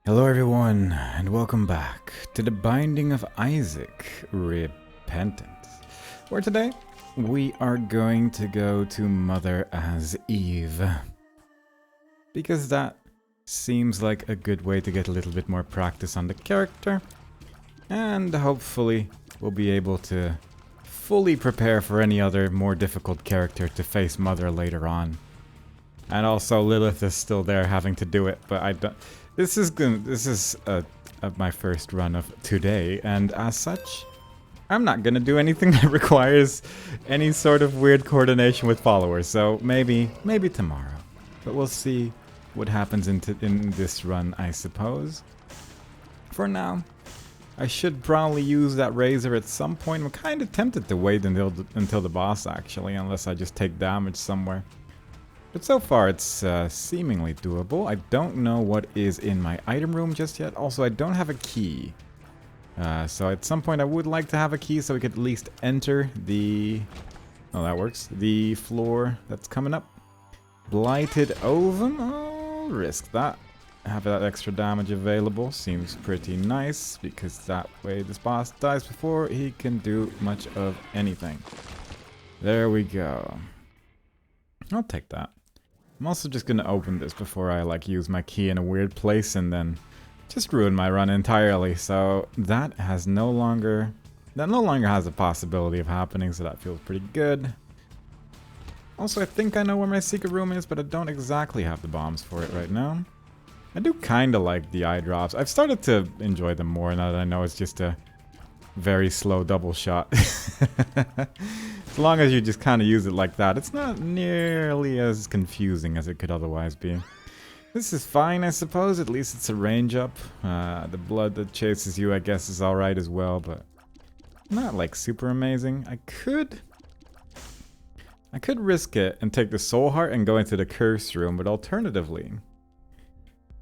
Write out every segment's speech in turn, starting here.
Hello everyone, and welcome back to the Binding of Isaac, Repentance, where today we are going to go to Mother as Eve, because that seems like a good way to get a little bit more practice on the character, and hopefully we'll be able to fully prepare for any other more difficult character to face Mother later on. And also Lilith is still there having to do it, but I don't... This is my first run of today, and as such, I'm not gonna do anything that requires any sort of weird coordination with followers. So maybe tomorrow, but we'll see what happens in this run, I suppose. For now, I should probably use that razor at some point. I'm kind of tempted to wait until the boss actually, unless I just take damage somewhere. But so far it's seemingly doable. I don't know what is in my item room just yet. Also, I don't have a key. So at some point I would like to have a key so we could at least enter the... Oh, that works. The floor that's coming up. Blighted Ovum. I'll risk that. Have that extra damage available. Seems pretty nice, because that way this boss dies before he can do much of anything. There we go. I'll take that. I'm also just gonna open this before I use my key in a weird place and then just ruin my run entirely. So that no longer has a possibility of happening, so that feels pretty good. Also, I think I know where my secret room is, but I don't exactly have the bombs for it right now. I do kinda like the eye drops. I've started to enjoy them more now that I know it's just a very slow double shot. As long as you just kind of use it like that, it's not nearly as confusing as it could otherwise be. This is fine, I suppose. At least it's a range up. The blood that chases you, I guess, is alright as well, but not super amazing. I could risk it and take the soul heart and go into the curse room, but alternatively,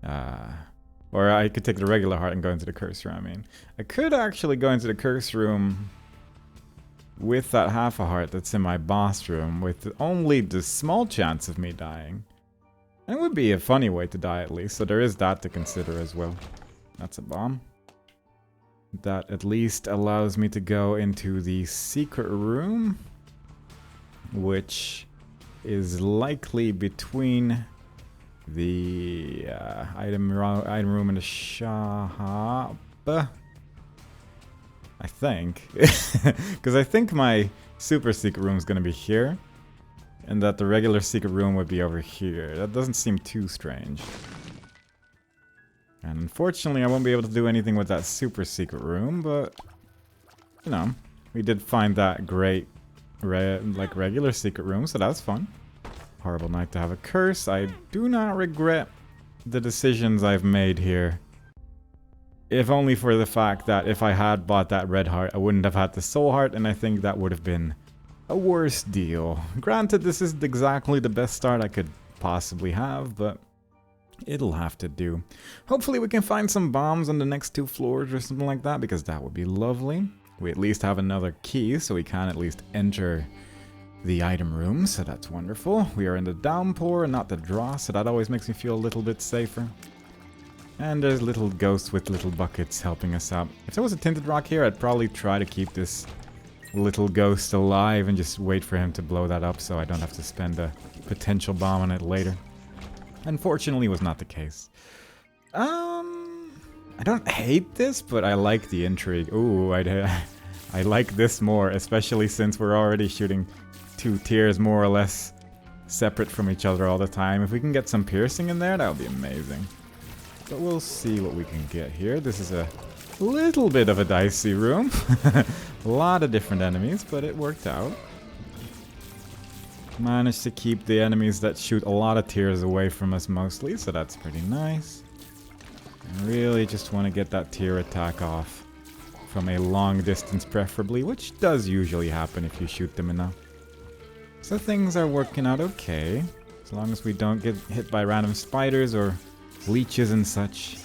or I could take the regular heart and go into the curse room, I mean. I could actually go into the curse room with that half a heart that's in my boss room, with only the small chance of me dying. And it would be a funny way to die at least, so there is that to consider as well. That's a bomb. That at least allows me to go into the secret room, which is likely between the item room and the shop, I think, because I think my super secret room is going to be here, and that the regular secret room would be over here. That doesn't seem too strange. And unfortunately, I won't be able to do anything with that super secret room, but you know, we did find that great regular secret room, so that's fun. Horrible night to have a curse. I do not regret the decisions I've made here. If only for the fact that if I had bought that red heart, I wouldn't have had the soul heart, and I think that would have been a worse deal. Granted, this isn't exactly the best start I could possibly have, but it'll have to do. Hopefully we can find some bombs on the next 2 floors or something like that, because that would be lovely. We at least have another key, so we can at least enter the item room, so that's wonderful. We are in the downpour and not the draw, so that always makes me feel a little bit safer. And there's little ghosts with little buckets helping us out. If there was a tinted rock here, I'd probably try to keep this little ghost alive and just wait for him to blow that up so I don't have to spend a potential bomb on it later. Unfortunately, it was not the case. I don't hate this, but I like the intrigue. Ooh, I like this more, especially since we're already shooting 2 tiers more or less separate from each other all the time. If we can get some piercing in there, that would be amazing. But we'll see what we can get here. This is a little bit of a dicey room. A lot of different enemies, but it worked out. Managed to keep the enemies that shoot a lot of tiers away from us mostly, so that's pretty nice. I really just want to get that tier attack off from a long distance preferably, which does usually happen if you shoot them enough. So things are working out okay, as long as we don't get hit by random spiders or leeches and such.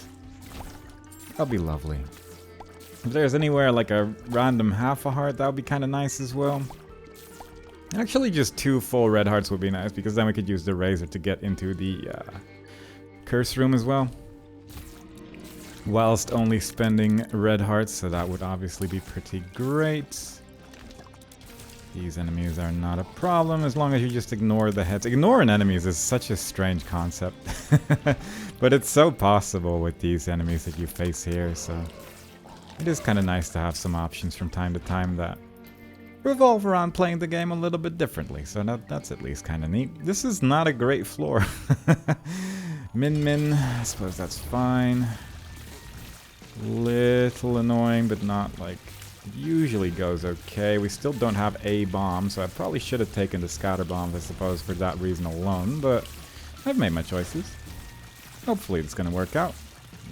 That'll be lovely. If there's anywhere like a random half a heart, that would be kind of nice as well. Actually, just 2 full red hearts would be nice, because then we could use the razor to get into the curse room as well. whilst only spending red hearts, so that would obviously be pretty great. These enemies are not a problem as long as you just ignore the heads. Ignoring enemies is such a strange concept. But it's so possible with these enemies that you face here, so it is kind of nice to have some options from time to time that revolve around playing the game a little bit differently, so that's at least kind of neat. This is not a great floor. Min, I suppose that's fine. Little annoying, but not like... It usually goes okay. We still don't have a bomb, so I probably should have taken the scatter bomb, I suppose, for that reason alone, but I've made my choices. Hopefully it's gonna work out.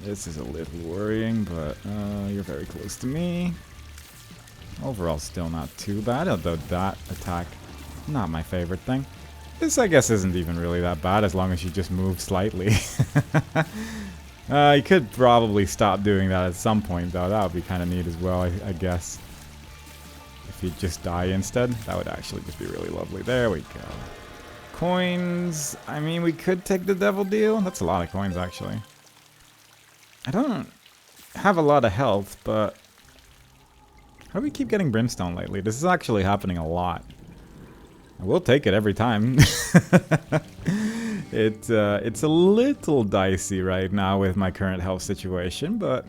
This is a little worrying, but you're very close to me. Overall, still not too bad, although that attack, not my favorite thing. This, I guess, isn't even really that bad as long as you just move slightly. You could probably stop doing that at some point, though. That would be kind of neat as well, I guess. If you just die instead, that would actually just be really lovely. There we go. Coins. I mean, we could take the devil deal. That's a lot of coins, actually. I don't have a lot of health, but... How do we keep getting brimstone lately? This is actually happening a lot. I will take it every time. It's a little dicey right now with my current health situation, but...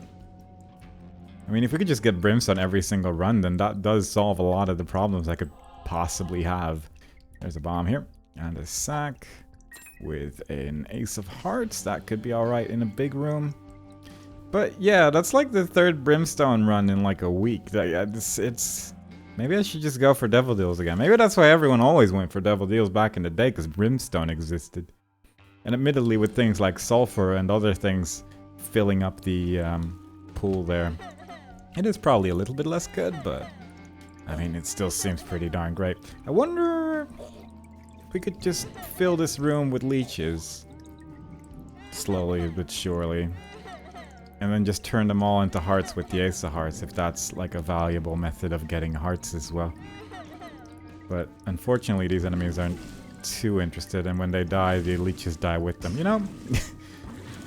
I mean, if we could just get brimstone every single run, then that does solve a lot of the problems I could possibly have. There's a bomb here, and a sack with an ace of hearts. That could be alright in a big room. But yeah, that's like the third brimstone run in like a week. It's maybe I should just go for devil deals again. Maybe that's why everyone always went for devil deals back in the day, because brimstone existed. And admittedly, with things like sulfur and other things filling up the pool there, it is probably a little bit less good, but I mean, it still seems pretty darn great. I wonder if we could just fill this room with leeches slowly but surely. And then just turn them all into hearts with the ace of hearts, if that's like a valuable method of getting hearts as well. But unfortunately, these enemies aren't too interested, and when they die, the leeches die with them. You know,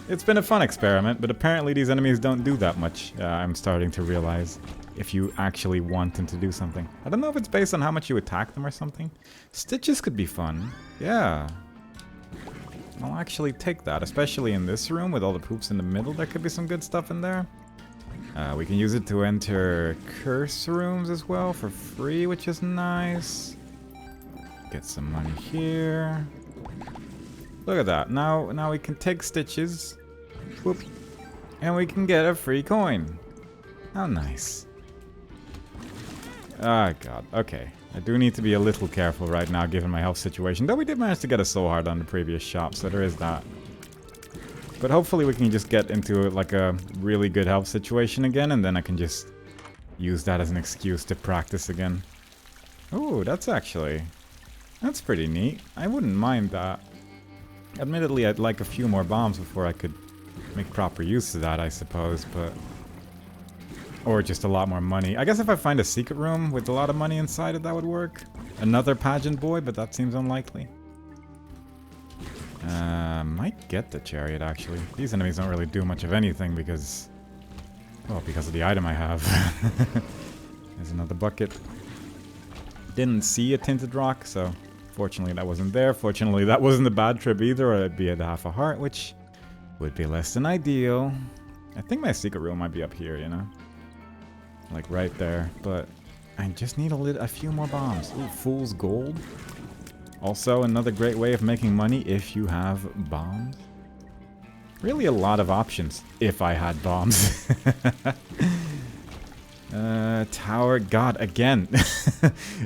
it's been a fun experiment, but apparently these enemies don't do that much. I'm starting to realize, if you actually want them to do something. I don't know if it's based on how much you attack them or something. Stitches could be fun. Yeah. I'll actually take that, especially in this room with all the poops in the middle. There could be some good stuff in there. We can use it to enter curse rooms as well for free, which is nice. Get some money here. Look at that. Now we can take stitches. Whoop. And we can get a free coin. How nice. Ah, God. Okay. I do need to be a little careful right now, given my health situation. Though we did manage to get a soul heart on the previous shop, so there is that. But hopefully we can just get into like a really good health situation again, and then I can just use that as an excuse to practice again. Ooh, that's pretty neat. I wouldn't mind that. Admittedly, I'd like a few more bombs before I could make proper use of that, I suppose, but... Or just a lot more money. I guess if I find a secret room with a lot of money inside it, that would work. Another pageant boy, but that seems unlikely. Might get the chariot, actually. These enemies don't really do much of anything because... Well, because of the item I have. There's another bucket. Didn't see a tinted rock, so... Fortunately, that wasn't there. Fortunately, that wasn't a bad trip either, or I'd be at half a heart, which would be less than ideal. I think my secret room might be up here, you know? Like right there, but I just need a few more bombs. Ooh, fool's gold. Also, another great way of making money if you have bombs. Really a lot of options if I had bombs. Tower, God, again.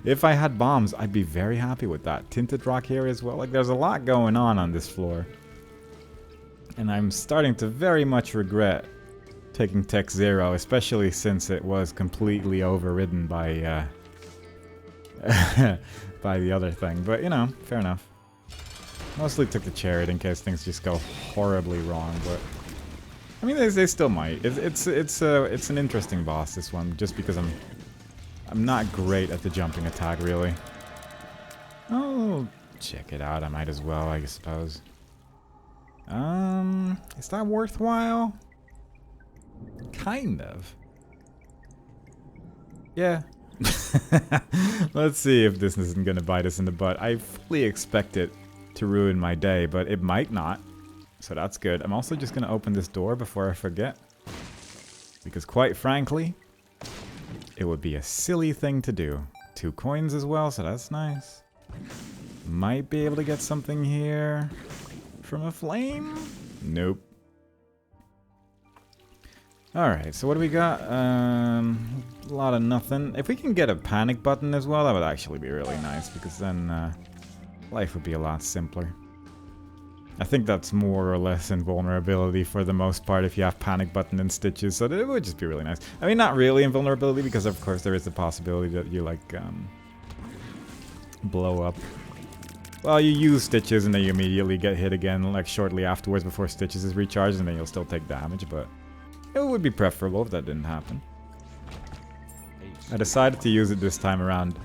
If I had bombs, I'd be very happy with that. Tinted rock here as well. Like, there's a lot going on this floor. And I'm starting to very much regret taking Tech 0, especially since it was completely overridden by by the other thing. But, you know, fair enough. Mostly took the chariot in case things just go horribly wrong, but... I mean, they still might. It's an interesting boss, this one, just because I'm not great at the jumping attack, really. Oh, check it out. I might as well, I suppose. Is that worthwhile? kind of. Yeah. Let's see if this isn't gonna bite us in the butt. I fully expect it to ruin my day, but it might not. So that's good. I'm also just gonna open this door before I forget. Because quite frankly, it would be a silly thing to do. 2 coins as well, so that's nice. Might be able to get something here from a flame? Nope. Alright, so what do we got? A lot of nothing. If we can get a panic button as well, that would actually be really nice, because then life would be a lot simpler. I think that's more or less invulnerability for the most part if you have panic button and stitches, so it would just be really nice. I mean, not really invulnerability, because of course there is the possibility that you, like, blow up. Well, you use stitches and then you immediately get hit again, like, shortly afterwards before stitches is recharged, and then you'll still take damage, but it would be preferable if that didn't happen. I decided to use it this time around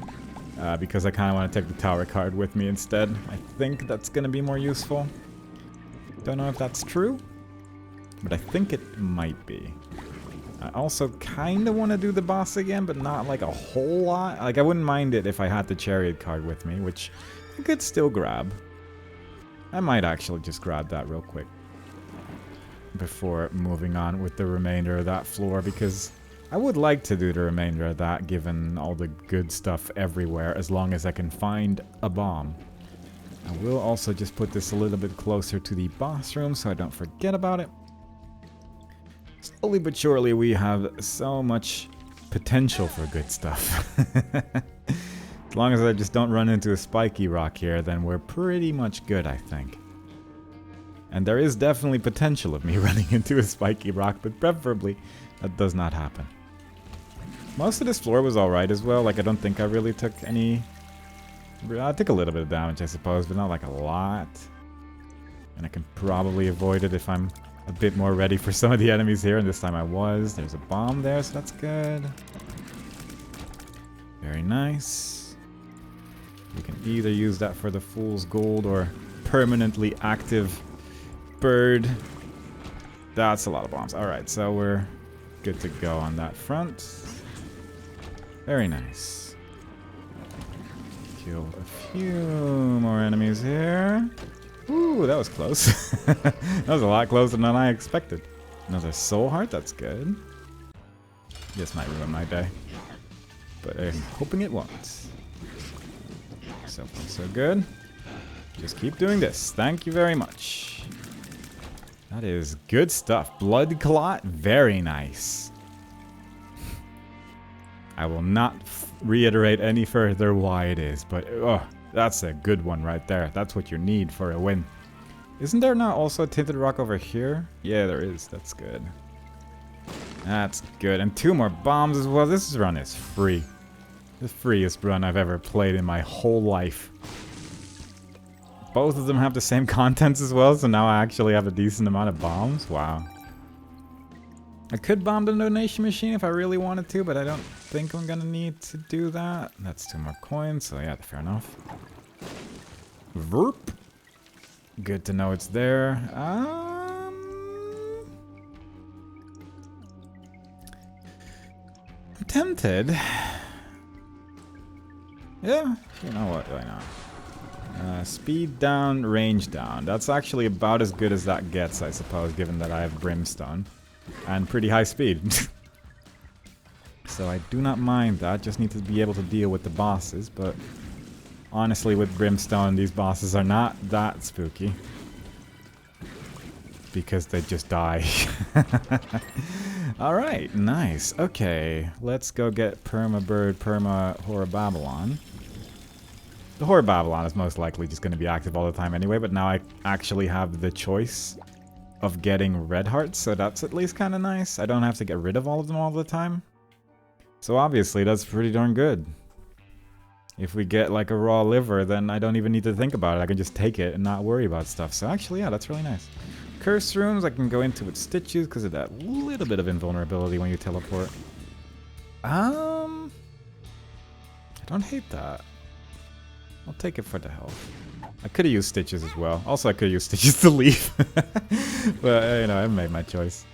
because I kind of want to take the tower card with me instead. I think that's going to be more useful. Don't know if that's true, but I think it might be. I also kind of want to do the boss again, but not like a whole lot. Like, I wouldn't mind it if I had the chariot card with me, which I could still grab. I might actually just grab that real quick before moving on with the remainder of that floor, because I would like to do the remainder of that given all the good stuff everywhere, as long as I can find a bomb. I will also just put this a little bit closer to the boss room so I don't forget about it. Slowly but surely we have so much potential for good stuff. As long as I just don't run into a spiky rock here, then we're pretty much good, I think. And there is definitely potential of me running into a spiky rock, but preferably that does not happen. Most of this floor was alright as well. Like, I don't think I really took any... I took a little bit of damage, I suppose, but not like a lot. And I can probably avoid it if I'm a bit more ready for some of the enemies here, and this time I was. There's a bomb there, so that's good. Very nice. We can either use that for the fool's gold or permanently active bird. That's a lot of bombs. Alright, so we're good to go on that front. Very nice. Kill a few more enemies here. Ooh, that was close. That was a lot closer than I expected. Another soul heart, that's good. This might ruin my day, but I'm hoping it won't. So far, so good. Just keep doing this. Thank you very much. That is good stuff. Blood clot, very nice. I will not reiterate any further why it is, but oh, that's a good one right there. That's what you need for a win. Isn't there not also a tinted rock over here? Yeah, there is. That's good. That's good. And 2 more bombs as well. This run is free. The freest run I've ever played in my whole life. Both of them have the same contents as well, so now I actually have a decent amount of bombs. Wow. I could bomb the donation machine if I really wanted to, but I don't think I'm gonna need to do that. That's 2 more coins, so yeah, fair enough. Verp. Good to know it's there. I'm tempted. Yeah, you know what, why not? Speed down, range down. That's actually about as good as that gets, I suppose, given that I have brimstone. And pretty high speed. So I do not mind that, just need to be able to deal with the bosses, but honestly with brimstone these bosses are not that spooky. Because they just die. Alright, nice. Okay, let's go get Perma Bird, Perma Horror Babylon. The Horror Babylon is most likely just going to be active all the time anyway, but now I actually have the choice of getting red hearts, so that's at least kind of nice. I don't have to get rid of all of them all the time. So obviously that's pretty darn good. If we get like a raw liver, then I don't even need to think about it. I can just take it and not worry about stuff. So actually, yeah, that's really nice. Curse rooms, I can go into with stitches because of that little bit of invulnerability when you teleport. I don't hate that. I'll take it for the health. I could have used stitches as well. Also, I could have used stitches to leave. But, you know, I made my choice.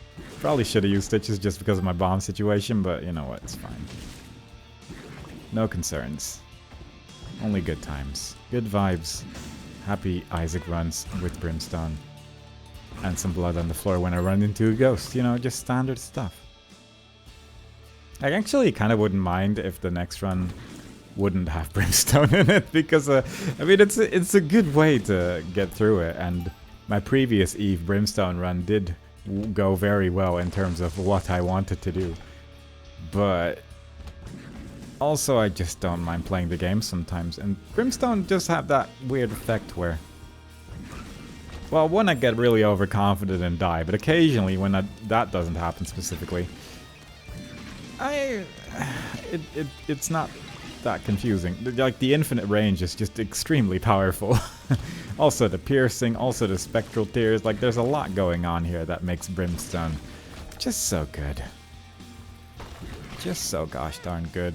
Probably should have used Stitches just because of my bomb situation, but you know what, it's fine. No concerns. Only good times. Good vibes. Happy Isaac runs with Brimstone. And some blood on the floor when I run into a ghost. You know, just standard stuff. I actually kind of wouldn't mind if the next run wouldn't have Brimstone in it, because I mean it's a good way to get through it, and my previous Eve Brimstone run did go very well in terms of what I wanted to do. But also I just don't mind playing the game sometimes, and Brimstone just have that weird effect where, well, one, I get really overconfident and die, but occasionally when that doesn't happen specifically, it's not that confusing. Like, the infinite range is just extremely powerful. Also the piercing, also the spectral tears, like there's a lot going on here that makes Brimstone just so good. Just so gosh darn good.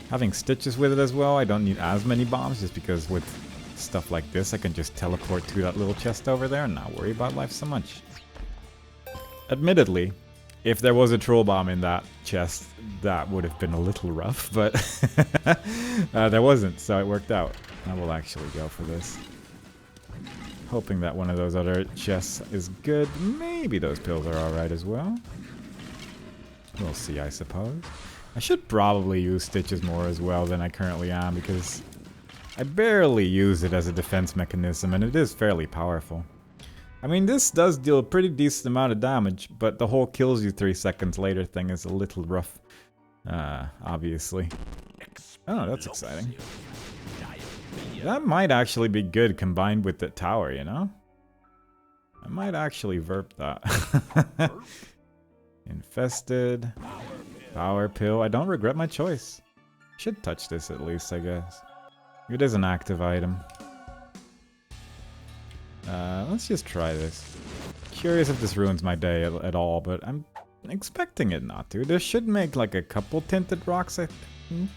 Having Stitches with it as well, I don't need as many bombs, just because with stuff like this I can just teleport to that little chest over there and not worry about life so much. Admittedly, if there was a troll bomb in that chest, that would have been a little rough, but there wasn't, so it worked out. I will actually go for this. Hoping that one of those other chests is good. Maybe those pills are alright as well. We'll see, I suppose. I should probably use Stitches more as well than I currently am, because I barely use it as a defense mechanism, and it is fairly powerful. I mean, this does deal a pretty decent amount of damage, but the whole kills you 3 seconds later thing is a little rough. Obviously. Oh, that's exciting. That might actually be good combined with the tower, you know? I might actually verp that. Infested. Power pill. I don't regret my choice. Should touch this at least, I guess. It is an active item. Let's just try this. Curious if this ruins my day at all, but I'm expecting it not to. This should make like a couple tinted rocks, I think.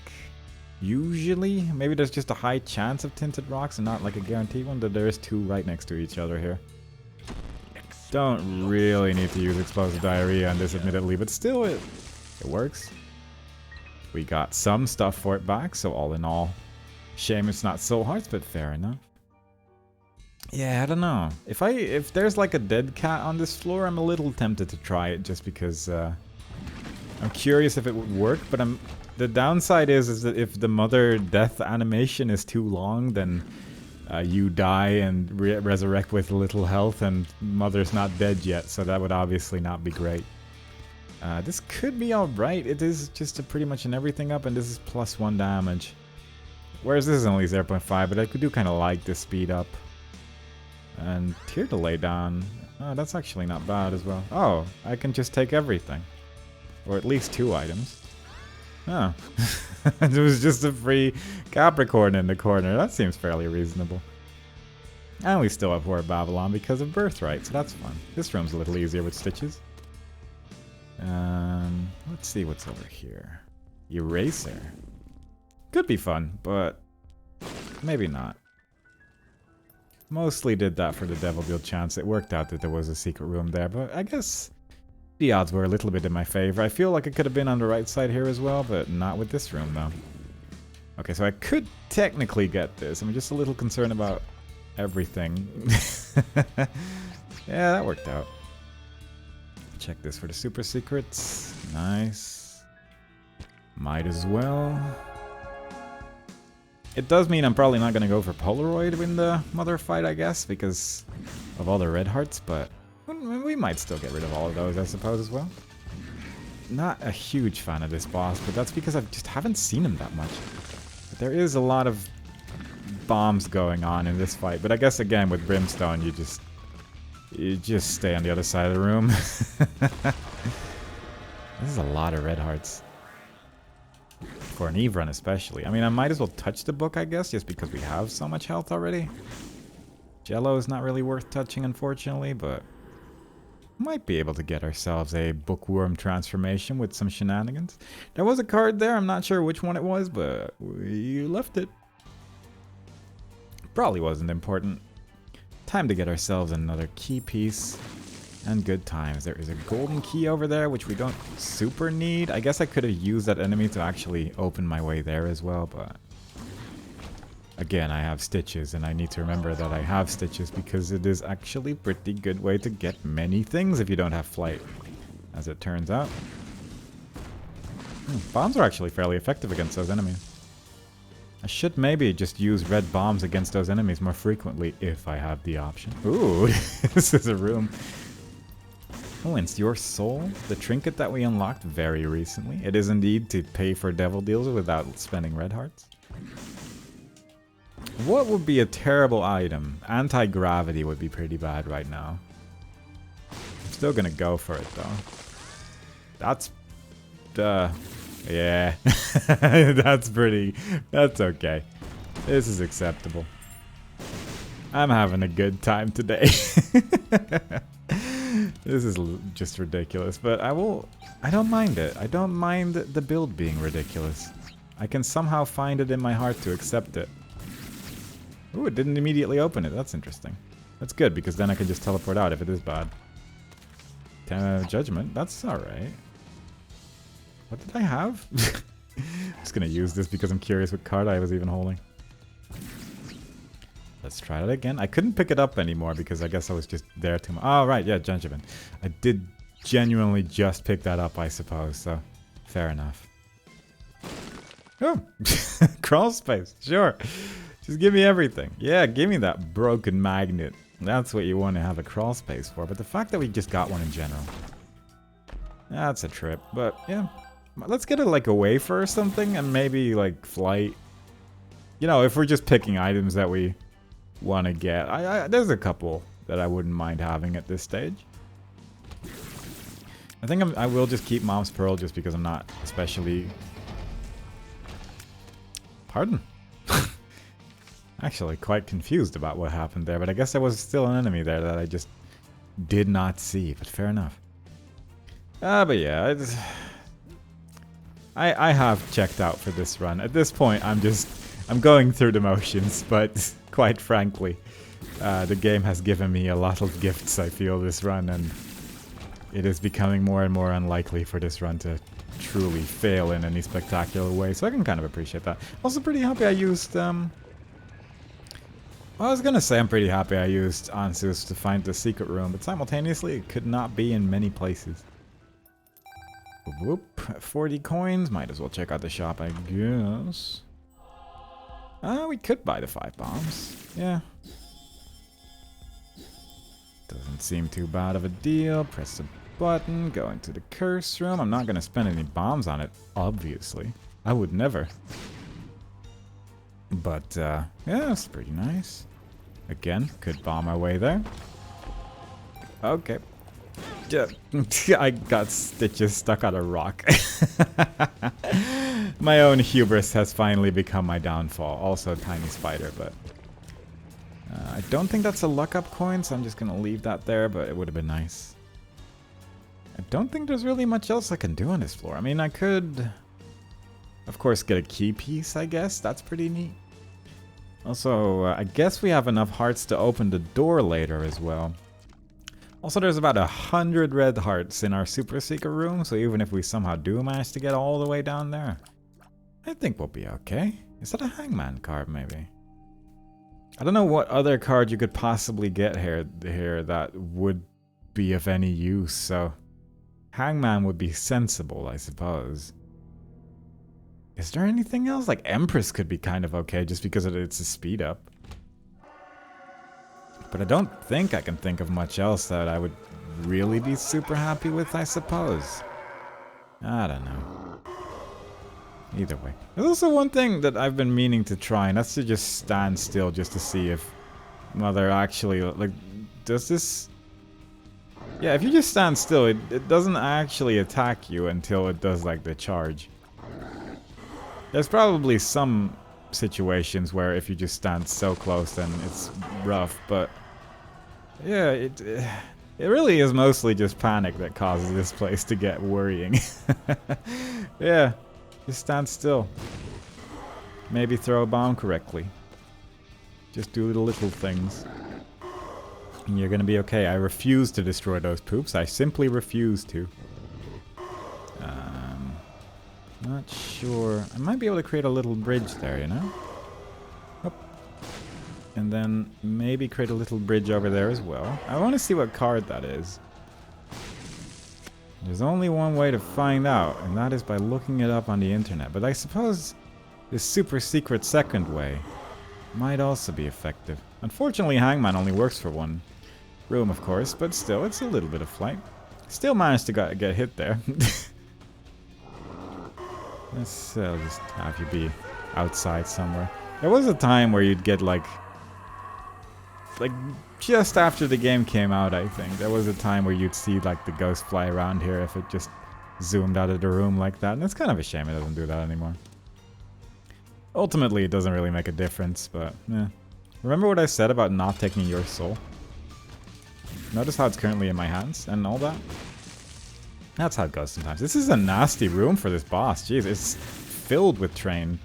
Usually. Maybe there's just a high chance of tinted rocks and not like a guaranteed one, but there is 2 right next to each other here. Don't really need to use explosive diarrhea on this, admittedly, but still it works. We got some stuff for it back, so all in all, shame it's not soul hearts, but fair enough. Yeah, I don't know. If there's like a dead cat on this floor, I'm a little tempted to try it just because I'm curious if it would work, but the downside is that if the mother death animation is too long, then you die and resurrect with little health, and mother's not dead yet, so that would obviously not be great. This could be alright. It is just a pretty much an everything up, and this is +1 damage. Whereas this is only 0.5, but I do kind of like this speed up. And tear to lay down. Oh, that's actually not bad as well. Oh, I can just take everything. Or at least 2 items. Oh. It was just a free Capricorn in the corner. That seems fairly reasonable. And we still have Horde Babylon because of Birthright, so that's fun. This room's a little easier with Stitches. Let's see what's over here. Eraser. Could be fun, but maybe not. Mostly did that for the Devil Deal chance. It worked out that there was a secret room there, but I guess the odds were a little bit in my favor. I feel like it could have been on the right side here as well, but not with this room, though. Okay, so I could technically get this. I'm just a little concerned about everything. Yeah, that worked out. Check this for the super secrets. Nice. Might as well. It does mean I'm probably not going to go for Polaroid in the mother fight, I guess, because of all the red hearts, but we might still get rid of all of those, I suppose, as well. Not a huge fan of this boss, but that's because I just haven't seen him that much. But there is a lot of bombs going on in this fight, but I guess, again, with Brimstone, you just stay on the other side of the room. This is a lot of red hearts. For an Eve run especially. I mean, I might as well touch the book, I guess, just because we have so much health already. Jello is not really worth touching, unfortunately, but might be able to get ourselves a bookworm transformation with some shenanigans. There was a card there, I'm not sure which one it was, but we left it. Probably wasn't important. Time to get ourselves another key piece. And good times. There is a golden key over there, which we don't super need. I guess I could have used that enemy to actually open my way there as well, but... Again, I have stitches, and I need to remember that I have stitches because it is actually a pretty good way to get many things if you don't have flight, as it turns out. Bombs are actually fairly effective against those enemies. I should maybe just use red bombs against those enemies more frequently if I have the option. Ooh, this is a room. Oh, and it's your soul, the trinket that we unlocked very recently. It is indeed to pay for devil deals without spending red hearts. What would be a terrible item? Anti-gravity would be pretty bad right now. I'm still gonna go for it though. That's... yeah. That's okay. This is acceptable. I'm having a good time today. This is just ridiculous, but I don't mind it. I don't mind the build being ridiculous. I can somehow find it in my heart to accept it. Ooh, it didn't immediately open it. That's interesting. That's good, because then I can just teleport out if it is bad. 10 judgment. That's alright. What did I have? I'm just gonna use this because I'm curious what card I was even holding. Let's try it again. I couldn't pick it up anymore because I guess I was just there too much. Oh, right, yeah, gingivan. I did genuinely just pick that up, I suppose, so fair enough. Oh, crawl space, sure. Just give me everything. Yeah, give me that broken magnet. That's what you want to have a crawl space for, but the fact that we just got one in general. That's a trip, but yeah. Let's get it like a wafer or something and maybe like flight. You know, if we're just picking items that we want to get. There's a couple that I wouldn't mind having at this stage. I think I will just keep Mom's Pearl just because I'm not especially... Pardon? Actually quite confused about what happened there, but I guess there was still an enemy there that I just did not see, but fair enough. But yeah, I have checked out for this run. At this point, I'm going through the motions, but quite frankly, the game has given me a lot of gifts, I feel, this run, and it is becoming more and more unlikely for this run to truly fail in any spectacular way, so I can kind of appreciate that. Also pretty happy I used, well, I was gonna say I'm pretty happy I used Ansus to find the secret room, but simultaneously it could not be in many places. Whoop, 40 coins, might as well check out the shop, I guess. We could buy the 5 bombs. Yeah. Doesn't seem too bad of a deal. Press the button, go into the curse room. I'm not going to spend any bombs on it, obviously. I would never. But, yeah, it's pretty nice. Again, could bomb my way there. Okay. I got stitches stuck on a rock. My own hubris has finally become my downfall. Also a tiny spider, but... I don't think that's a luck-up coin, so I'm just gonna leave that there, but it would have been nice. I don't think there's really much else I can do on this floor. I mean, I could... Of course, get a key piece, I guess. That's pretty neat. Also, I guess we have enough hearts to open the door later as well. Also, there's about 100 red hearts in our super secret room, so even if we somehow do manage to get all the way down there, I think we'll be okay. Is that a hangman card, maybe? I don't know what other card you could possibly get here that would be of any use, so hangman would be sensible, I suppose. Is there anything else? Like Empress could be kind of okay just because it's a speed up. But I don't think I can think of much else that I would really be super happy with, I suppose. I don't know. Either way. There's also one thing that I've been meaning to try, and that's to just stand still just to see if Mother actually, like, does this... Yeah, if you just stand still, it doesn't actually attack you until it does, like, the charge. There's probably some situations where if you just stand so close then it's rough, but yeah, it really is mostly just panic that causes this place to get worrying. Yeah, just stand still. Maybe throw a bomb correctly. Just do the little things. You're gonna be okay. I refuse to destroy those poops. I simply refuse to. Not sure. I might be able to create a little bridge there, you know? Oop. And then maybe create a little bridge over there as well. I want to see what card that is. There's only one way to find out, and that is by looking it up on the internet. But I suppose this super secret second way might also be effective. Unfortunately, Hangman only works for one room, of course, but still, it's a little bit of flight. Still managed to get hit there. Let's just have you be outside somewhere. There was a time where you'd get like just after the game came out, I think. There was a time where you'd see like the ghost fly around here if it just zoomed out of the room like that. And it's kind of a shame it doesn't do that anymore. Ultimately, it doesn't really make a difference, but yeah. Remember what I said about not taking your soul? Notice how it's currently in my hands and all that? That's how it goes sometimes. This is a nasty room for this boss. Jeez, it's filled with train.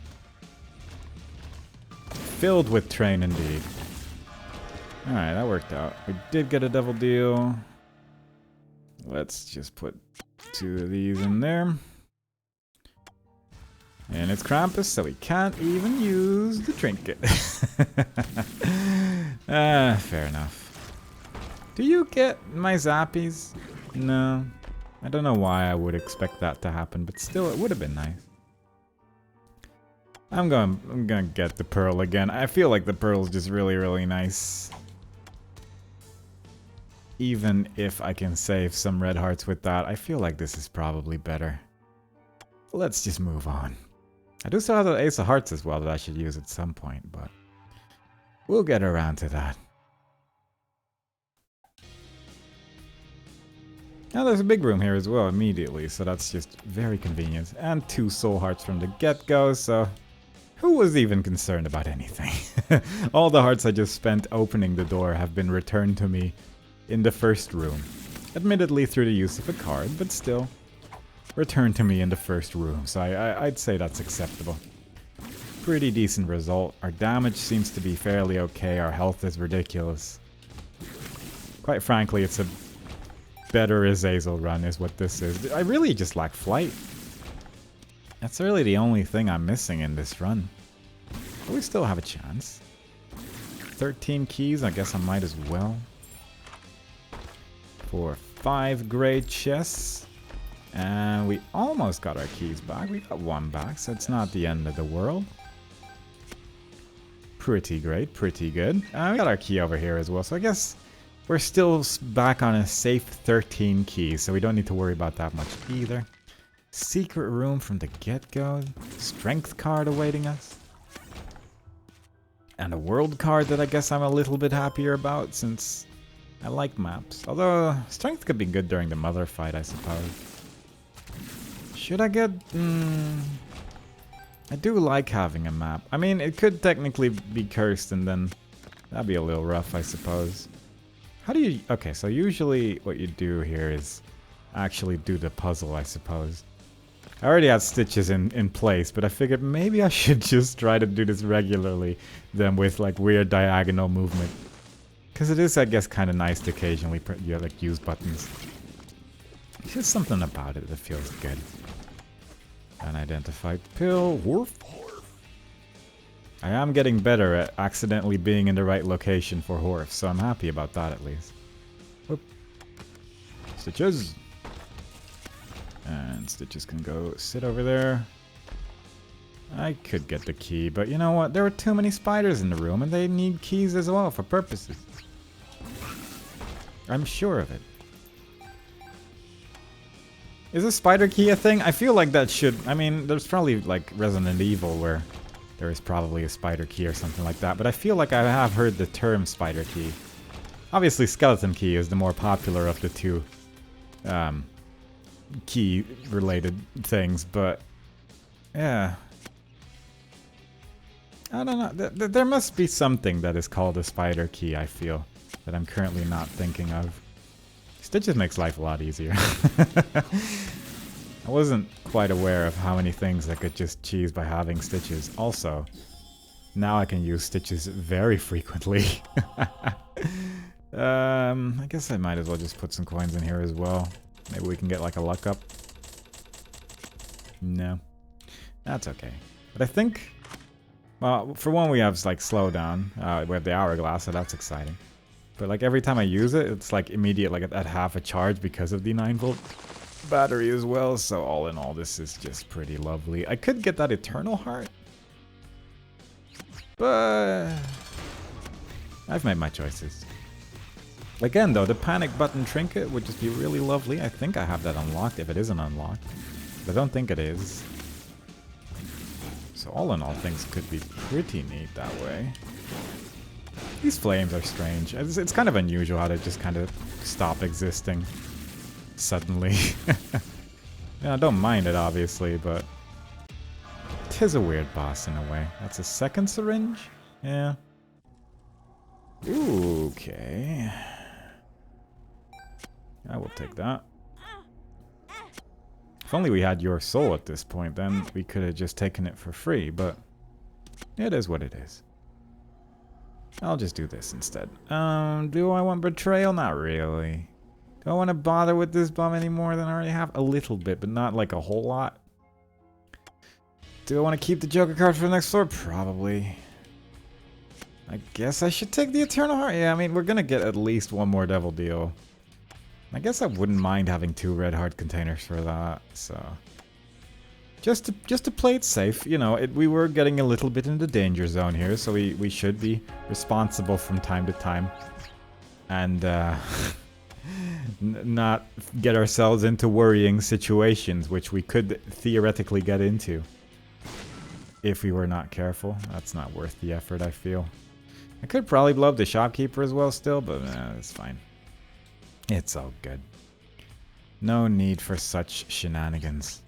Filled with train indeed. Alright, that worked out. We did get a double deal. Let's just put 2 of these in there. And it's Krampus, so we can't even use the trinket. Fair enough. Do you get my zappies? No. I don't know why I would expect that to happen, but still, it would have been nice. I'm gonna get the pearl again. I feel like the pearl's just really, really nice. Even if I can save some red hearts with that, I feel like this is probably better. Let's just move on. I do still have the ace of hearts as well that I should use at some point, but we'll get around to that. Now there's a big room here as well immediately, so that's just very convenient. And 2 soul hearts from the get-go, so who was even concerned about anything? All the hearts I just spent opening the door have been returned to me in the first room. Admittedly through the use of a card, but still returned to me in the first room, so I'd say that's acceptable. Pretty decent result. Our damage seems to be fairly okay, our health is ridiculous. Quite frankly, it's a better Azazel run is what this is. I really just lack flight. That's really the only thing I'm missing in this run. But we still have a chance. 13 keys, I guess I might as well. For 5 great chests. And we almost got our keys back. We got 1 back, so it's not the end of the world. Pretty great, pretty good. We got our key over here as well, so I guess we're still back on a safe 13 keys, so we don't need to worry about that much either. Secret room from the get-go. Strength card awaiting us. And a world card that I guess I'm a little bit happier about, since I like maps. Although, strength could be good during the mother fight, I suppose. Should I get... I do like having a map. I mean, it could technically be cursed, and then that'd be a little rough, I suppose. How do you... Okay, so usually what you do here is actually do the puzzle, I suppose. I already had stitches in place, but I figured maybe I should just try to do this regularly than with like weird diagonal movement. Because it is, I guess, kind of nice to occasionally like use buttons. There's just something about it that feels good. Unidentified pill. Woof. I am getting better at accidentally being in the right location for Horf, so I'm happy about that at least. Whoop. Stitches. And Stitches can go sit over there. I could get the key, but you know what? There were too many spiders in the room, and they need keys as well for purposes. I'm sure of it. Is a spider key a thing? I feel like that should... I mean, there's probably like Resident Evil where there is probably a spider key or something like that, but I feel like I have heard the term spider key. Obviously, skeleton key is the more popular of the two key-related things, but yeah. I don't know. There must be something that is called a spider key, I feel, that I'm currently not thinking of. Stitches makes life a lot easier. I wasn't quite aware of how many things I could just cheese by having Stitches. Also, now I can use Stitches very frequently. I guess I might as well just put some coins in here as well. Maybe we can get like a luck up. No. That's okay. But I think... Well, for one we have like slowdown. We have the hourglass, so that's exciting. But like every time I use it, it's like immediate, like at half a charge because of the 9-volt battery as well. So all in all, this is just pretty lovely. I could get that Eternal Heart. But... I've made my choices. Again though, the panic button trinket would just be really lovely. I think I have that unlocked if it isn't unlocked. But I don't think it is. So all in all, things could be pretty neat that way. These flames are strange. It's kind of unusual how they just kind of stop existing suddenly. Yeah, I don't mind it obviously, but... Tis a weird boss in a way. That's a second syringe? Yeah. Okay. I will take that. If only we had your soul at this point, then we could have just taken it for free, but it is what it is. I'll just do this instead. Do I want betrayal? Not really. Do I want to bother with this bum any more than I already have? A little bit, but not like a whole lot. Do I want to keep the Joker card for the next floor? Probably. I guess I should take the Eternal Heart. Yeah, I mean, we're gonna get at least one more Devil Deal. I guess I wouldn't mind having 2 red heart containers for that, so... Just to play it safe, you know, we were getting a little bit in the danger zone here, so we should be responsible from time to time. And, not get ourselves into worrying situations, which we could theoretically get into. If we were not careful. That's not worth the effort, I feel. I could probably blow up the shopkeeper as well still, but it's fine. It's all good. No need for such shenanigans.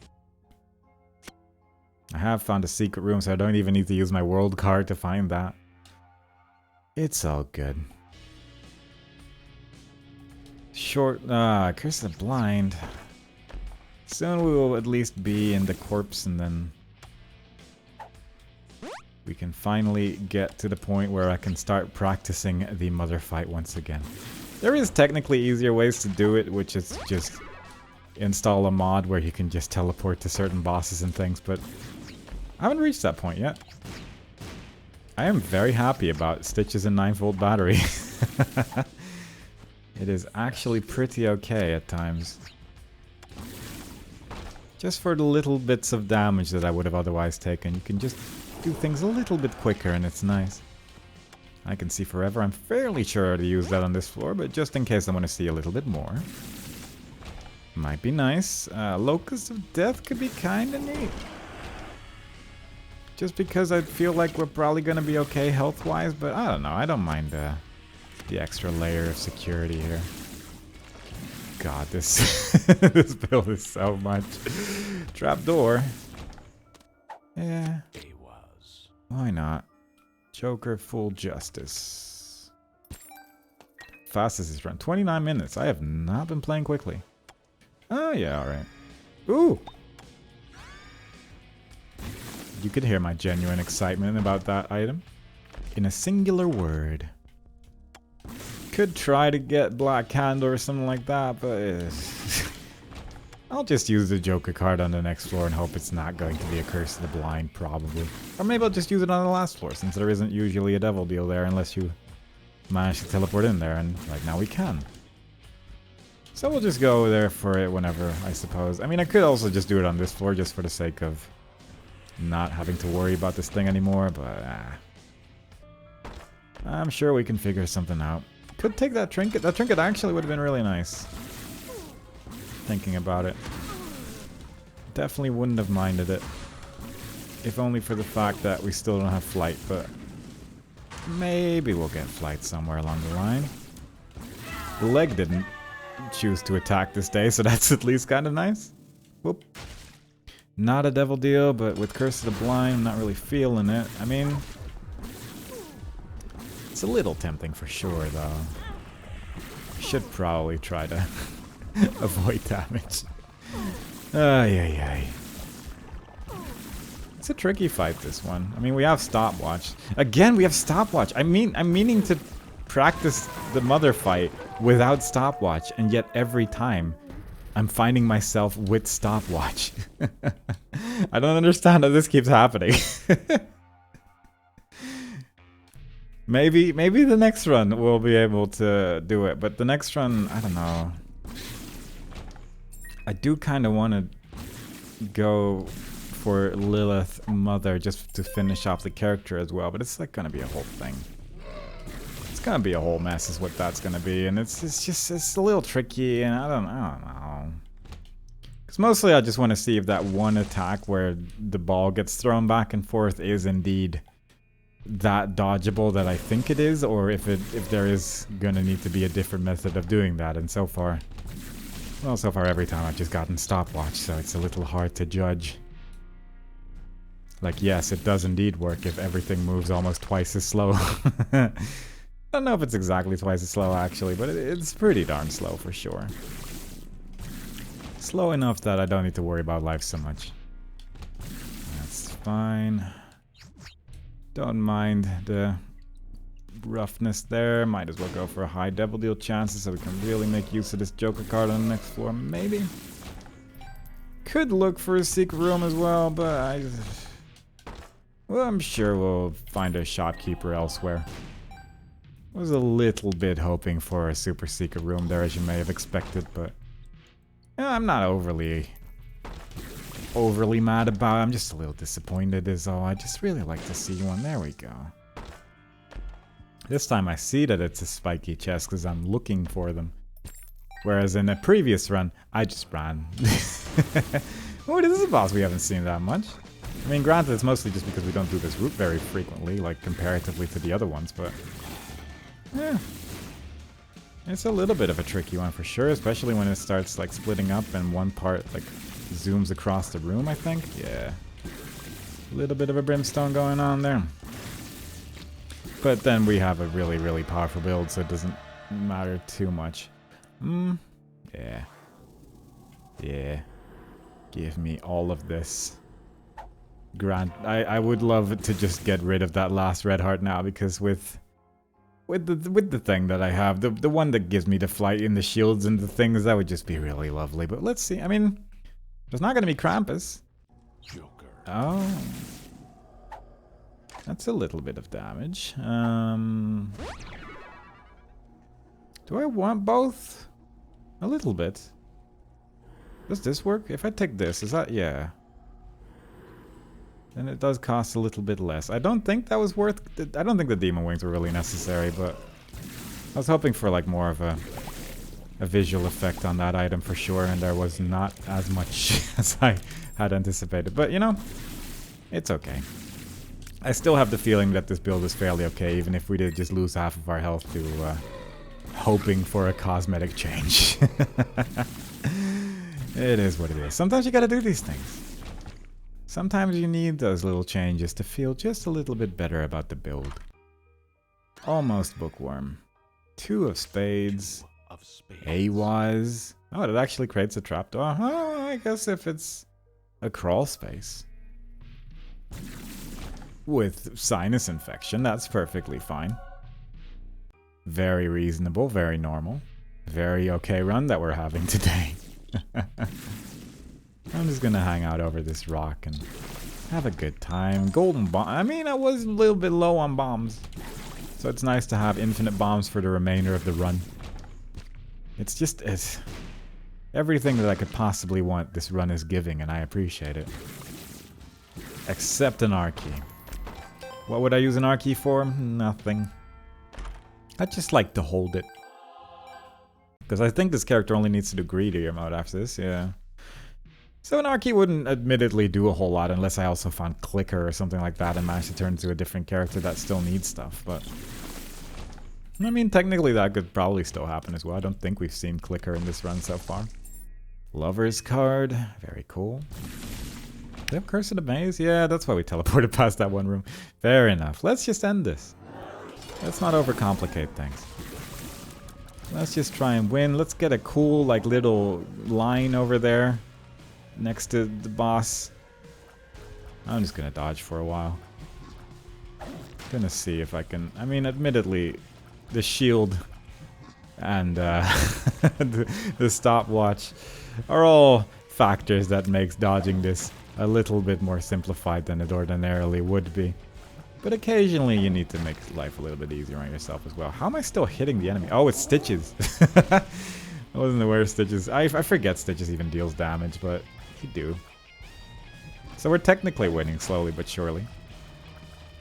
I have found a secret room, so I don't even need to use my world card to find that. It's all good. Curse of the Blind. Soon we will at least be in the corpse, and then we can finally get to the point where I can start practicing the mother fight once again. There is technically easier ways to do it, which is just install a mod where you can just teleport to certain bosses and things, but I haven't reached that point yet. I am very happy about Stitch's and 9-volt battery. It is actually pretty okay at times. Just for the little bits of damage that I would have otherwise taken, you can just do things a little bit quicker and it's nice. I can see forever. I'm fairly sure to use that on this floor, but just in case I want to see a little bit more. Might be nice. Locust of Death could be kinda neat. Just because I feel like we're probably gonna be okay health-wise, but I don't know. I don't mind the extra layer of security here. God, this this build is so much. Trapdoor. Yeah. Why not? Joker full justice. Fastest is run 29 minutes. I have not been playing quickly. Oh yeah, alright. Ooh! You could hear my genuine excitement about that item. In a singular word. Could try to get Black Candle or something like that, but I'll just use the Joker card on the next floor and hope it's not going to be a Curse of the Blind, probably. Or maybe I'll just use it on the last floor, since there isn't usually a Devil Deal there unless you manage to teleport in there, and right now we can. So we'll just go there for it whenever, I suppose. I mean, I could also just do it on this floor just for the sake of not having to worry about this thing anymore, but I'm sure we can figure something out. Could take that trinket. That trinket actually would have been really nice. Thinking about it. Definitely wouldn't have minded it. If only for the fact that we still don't have flight, but maybe we'll get flight somewhere along the line. The leg didn't choose to attack this day, so that's at least kind of nice. Whoop. Not a Devil Deal, but with Curse of the Blind, I'm not really feeling it. I mean, it's a little tempting for sure, though. Should probably try to avoid damage. Ay, ay, ay. It's a tricky fight, this one. I mean, we have Stopwatch. Again, we have Stopwatch. I'm meaning to practiced the mother fight without stopwatch, and yet every time I'm finding myself with stopwatch. I don't understand how this keeps happening. Maybe the next run we'll be able to do it, but the next run, I don't know. I do kind of want to go for Lilith Mother just to finish off the character as well, but it's like gonna be a whole thing. It's gonna be a whole mess is what that's gonna be, and it's a little tricky, and I don't know. Because mostly I just want to see if that one attack where the ball gets thrown back and forth is indeed that dodgeable that I think it is, or if there is gonna need to be a different method of doing that, and so far every time I've just gotten stopwatch, so it's a little hard to judge. Like, yes, it does indeed work if everything moves almost twice as slow. I don't know if it's exactly twice as slow, actually, but it's pretty darn slow for sure. Slow enough that I don't need to worry about life so much. That's fine. Don't mind the roughness there. Might as well go for a high devil deal chances so we can really make use of this Joker card on the next floor, maybe. Could look for a secret room as well, but well, I'm sure we'll find a shopkeeper elsewhere. Was a little bit hoping for a super secret room there, as you may have expected, but I'm not overly mad about it. I'm just a little disappointed is all. I just really like to see one. There we go. This time I see that it's a spiky chest because I'm looking for them. Whereas in a previous run, I just ran. Oh, this is a boss we haven't seen that much. I mean, granted, it's mostly just because we don't do this route very frequently, like comparatively to the other ones, but yeah. It's a little bit of a tricky one for sure, especially when it starts like splitting up and one part like zooms across the room, I think. Yeah. A little bit of a brimstone going on there. But then we have a really, really powerful build, so it doesn't matter too much. Yeah. Yeah. Give me all of this. I would love to just get rid of that last red heart now, because with the thing that I have, the one that gives me the flight and the shields and the things, that would just be really lovely. But let's see. I mean, there's not going to be Krampus. Joker. Oh. That's a little bit of damage. Do I want both? A little bit. Does this work? If I take this, is that... yeah. Then it does cost a little bit less. I don't think that was worth... I don't think the demon wings were really necessary, but... I was hoping for like more of a visual effect on that item for sure, and there was not as much as I had anticipated. But, you know, it's okay. I still have the feeling that this build is fairly okay, even if we did just lose half of our health to hoping for a cosmetic change. It is what it is. Sometimes you gotta do these things. Sometimes you need those little changes to feel just a little bit better about the build. Almost bookworm. 2 of spades. A-wise. Oh, it actually creates a trapdoor. Oh, I guess if it's a crawl space. With sinus infection, that's perfectly fine. Very reasonable, very normal. Very okay run that we're having today. I'm just gonna hang out over this rock and have a good time. Golden bomb. I mean, I was a little bit low on bombs, so it's nice to have infinite bombs for the remainder of the run. It's just everything that I could possibly want this run is giving, and I appreciate it. Except an R key. What would I use an R key for? Nothing. I just like to hold it. Because I think this character only needs to do greedier mode after this, yeah. So an R key wouldn't admittedly do a whole lot unless I also found Clicker or something like that and managed to turn into a different character that still needs stuff, but... I mean, technically that could probably still happen as well. I don't think we've seen Clicker in this run so far. Lover's card. Very cool. Do they have Curse of the Maze? Yeah, that's why we teleported past that one room. Fair enough. Let's just end this. Let's not overcomplicate things. Let's just try and win. Let's get a cool, like, little line over there next to the boss. I'm just gonna dodge for a while. Gonna see if I can... I mean, admittedly, the shield and the stopwatch are all factors that makes dodging this a little bit more simplified than it ordinarily would be. But occasionally you need to make life a little bit easier on yourself as well. How am I still hitting the enemy? Oh, it's Stitches. I wasn't aware of Stitches. I forget Stitches even deals damage, but he do. So we're technically winning slowly but surely.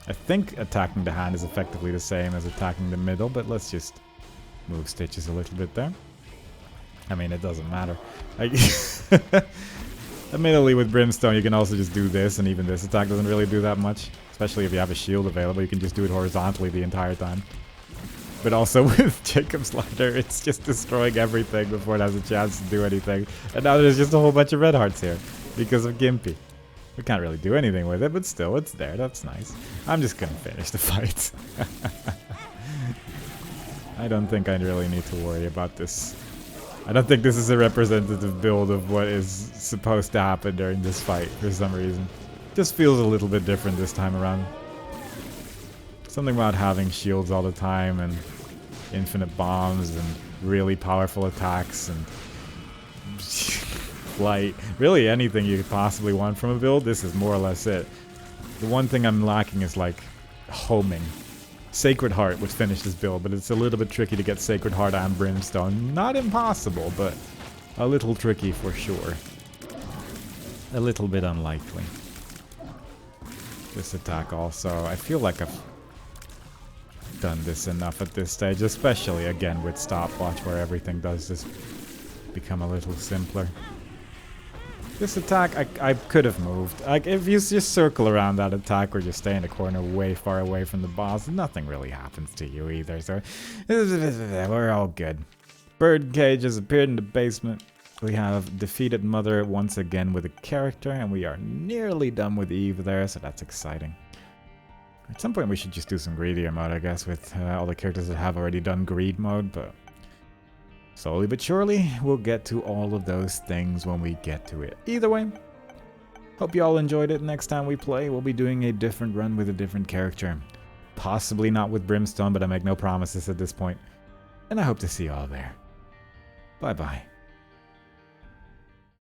I think attacking the hand is effectively the same as attacking the middle, but let's just move Stitches a little bit there. I mean, it doesn't matter. Admittedly, with Brimstone, you can also just do this, and even this attack doesn't really do that much. Especially if you have a shield available, you can just do it horizontally the entire time. But also with Jacob's Ladder, it's just destroying everything before it has a chance to do anything. And now there's just a whole bunch of red hearts here because of Gimpy. We can't really do anything with it, but still, it's there. That's nice. I'm just gonna finish the fight. I don't think I really need to worry about this. I don't think this is a representative build of what is supposed to happen during this fight for some reason. Just feels a little bit different this time around. Something about having shields all the time and infinite bombs and really powerful attacks and flight. Really anything you could possibly want from a build, this is more or less it. The one thing I'm lacking is like homing. Sacred Heart would finish this build, but it's a little bit tricky to get Sacred Heart and Brimstone. Not impossible, but a little tricky for sure. A little bit unlikely. This attack also, I feel like I've done this enough at this stage, especially again with Stopwatch where everything does just become a little simpler. This attack, I could have moved. Like, if you just circle around that attack or just stay in the corner way far away from the boss, nothing really happens to you either, so we're all good. Birdcage has appeared in the basement. We have defeated Mother once again with a character, and we are nearly done with Eve there, so that's exciting. At some point we should just do some greedier mode, I guess, with all the characters that have already done greed mode, but slowly but surely we'll get to all of those things when we get to it. Either way, hope you all enjoyed it. Next time we play, we'll be doing a different run with a different character. Possibly not with Brimstone, but I make no promises at this point. And I hope to see you all there. Bye-bye.